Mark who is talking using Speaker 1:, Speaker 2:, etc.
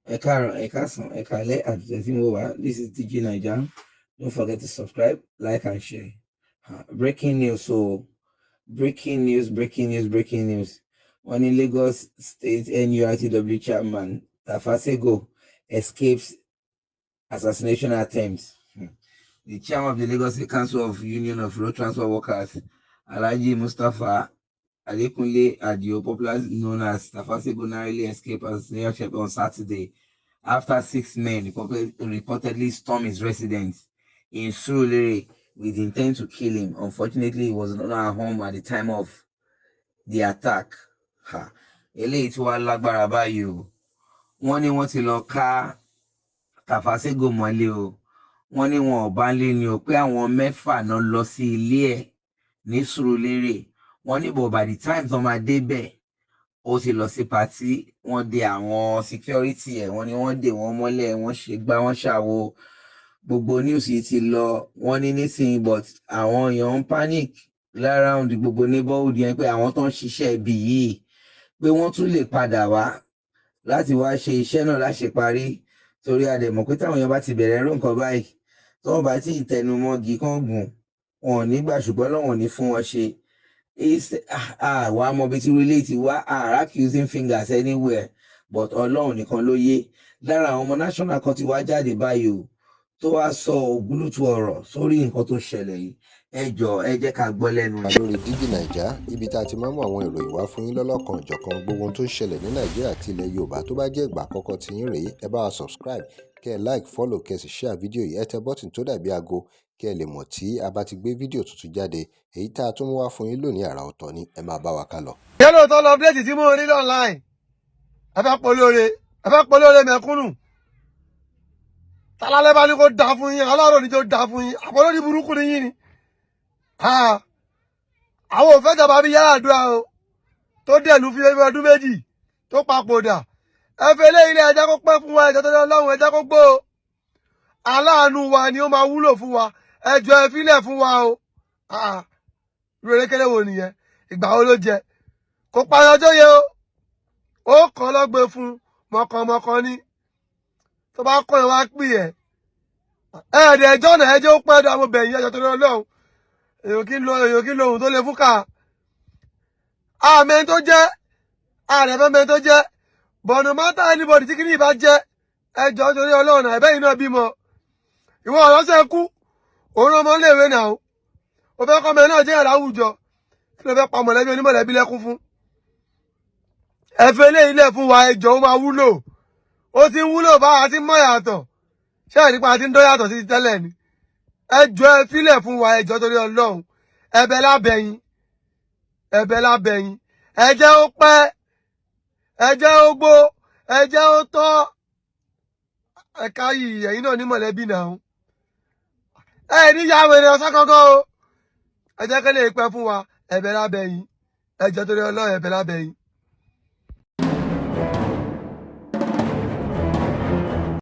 Speaker 1: This is DIGINAIJA. Don't forget to subscribe, like, and share. Breaking news. So, breaking news. One in Lagos State NURTW chairman, Tafa Sego, escapes assassination attempts. The chairman of the Lagos State Council of Union of Road Transport Workers, Alhaji Mustafa Adekunle Adio, popularly known as Tafa Sego Nurtw, escaped assassination on Saturday after 6 men reportedly stormed his residence in Surulere with intent to kill him. Unfortunately, he was not at home at the time of the attack. Eléyìí tí wàá lágbára báyìí o. Wọ́n ní wọ́n ti lọ ká Tafa Sego mọ́lé o. Wọ́n ní wọn ò bá lé ní o pé àwọn mẹ́fà náà lọ sí ilé ẹ̀ ní Surulere. Wọ́n ní but by the time tó máa débẹ̀ ó ti lọ sí patí, wọ́n dè àwọn security ẹ̀, wọ́n ní wọ́n dè wọ́n mọ́lẹ̀, wọ́n ṣe gbá wọ́n ṣàwo. Gbogbo news yìí ti lọ, wọ́n ní nísìnyí but àwọn èèyàn ń panic around gbogbo neighborhood yẹn pé àwọn tó ń ṣiṣẹ́ ibi yìí pé wọ́n tún lè padà wá láti wá ṣe iṣẹ́ náà láṣẹ parí, torí a dẹ̀ mọ̀ pé táwọn èèyàn bá ti bẹ̀rẹ̀ ẹrú nǹkan báyìí tí wọ́n bá ti tẹnumọ́gi kán gùn wọn ò ní gbà, ṣùgbọ́n lọ́wọ́n ò ní fún wọn ṣe. Wà á mọ bí tí relate ti wá, accusing fingers anywhere, but Ọlọ́run nìkan ló yé. Lára àwọn ọmọ national kan ti wá jáde báyìí o tó wá sọ ògúlùtù ọ̀rọ̀ sórí nǹkan tó ṣẹlẹ̀ yìí. Ẹ jọ̀ọ́ ẹ jẹ́ ká gbọ́ lẹ́nu.
Speaker 2: Lórí DIGINAIJA, ibi tá a ti máa ń mú àwọn ìròyìn wá fún yín lọ́lọ́kan òjọ̀kan gbogbo ohun tó ń ṣẹlẹ̀ ní Nàìjíríà àti ilẹ̀ Yorùbá. Tó bá jẹ́ ìgbà àkọ́kọ́ tí yín rèé, ẹ bá wa subscribe, kẹ́ ẹ like, follow, kẹ́ ẹ sì share fídíò yìí. Ẹ tẹ bọ́tìn tó dàbí aago kẹ́ ẹ lè mọ̀ tí a bá ti gbé fídíò tuntun jáde. Èyí tá a tún mú wá fún yín lónìí àrà ọ̀tọ̀ ni. Ẹ máa bá wa ká lọ.
Speaker 3: Yẹ́lò tó lọ update tí mo rí online. Ẹ fẹ́ polóore mẹ̀kúnnù. Tálálẹ́ bá ní kó dá fún yín, Ọlọ́run ní kó dá fún yín. Àpolórí burúkú ni yín ni. Àwọn ò fẹ́ jọba bí yàrá àdúrà o. Tó dẹ̀lú fi ọdún méjì tó papòdà. Ẹ fẹ́ lé ilé ẹjẹ́ kó pẹ́ fún wa, ẹjọ́ tó lé Ọlọ́run ẹjẹ́ kó gbó o. Aláàánú wa ni ó máa wúlò fún wa. Ẹjọ́ ẹ fílẹ̀ fún wa o. Rere kéré wo nìyẹn? Ìgbà wo ló jẹ? Kò parí ọjọ́ yẹ o. Ó kàn lọ́gbẹ́ fún mọ̀kànmọ̀kàn ni. Tó bá kọ́ ẹ wá pì ẹ̀. Ẹ̀ẹ́dẹ̀ ẹjọ́ náà ẹjọ́ ó pẹ́ dọ̀ àwọn obìnrin ẹjọ́ tó lé Ọlọ́run. Èyàn kí ń lo ohun tó lè fún ká. Àmẹ́ tó jẹ́, àrẹ̀fẹ́ mẹ́ tó jẹ́, bọ̀nà mátà anybody tí kí ní ìbá jẹ́, ẹjọ́ torí Ọlọ́run ẹ̀bẹ́ yìí náà bímọ. Ìwọ ọ̀rọ̀ṣẹ́ kú, òun ọmọ léèwé náà. Ó fẹ́ kọ́ mẹ́ náà jẹ́ ìyàrá àwùjọ. Kí ló fẹ́ pa mọ̀lẹ́bí onímọ̀lẹ́bí lẹ́kún fún? Ẹ fẹ́ lé ilé fún wa, ẹjọ́ ó máa wúlò. Ó ti ń wúlò bá a ti mọ̀ yàtọ̀. Ṣé ẹ̀ nípa ti ń dọ́ yàtọ̀ sí tẹ́lẹ̀ ni? Ẹjọ́ ẹ fílẹ̀ fún wa, ẹjọ́ torí Ọlọ́run. Ẹ̀bẹ̀ lábẹ́yìn. Ẹjẹ́ ó pẹ́, ẹjẹ́ ó gbó, ẹjẹ́ ó tọ́. Ẹ̀ka yìí ẹ̀yin náà ní mọ̀lẹ́bí náà. Ẹ ní ya wèrè ọ̀sán kankan o. Ẹjẹ́ kẹ́lẹ́ pẹ́ fún wa, ẹ̀bẹ̀ lábẹ́yìn. Ẹjọ́ torí Ọlọ́run, ẹ̀bẹ̀ lábẹ́yìn.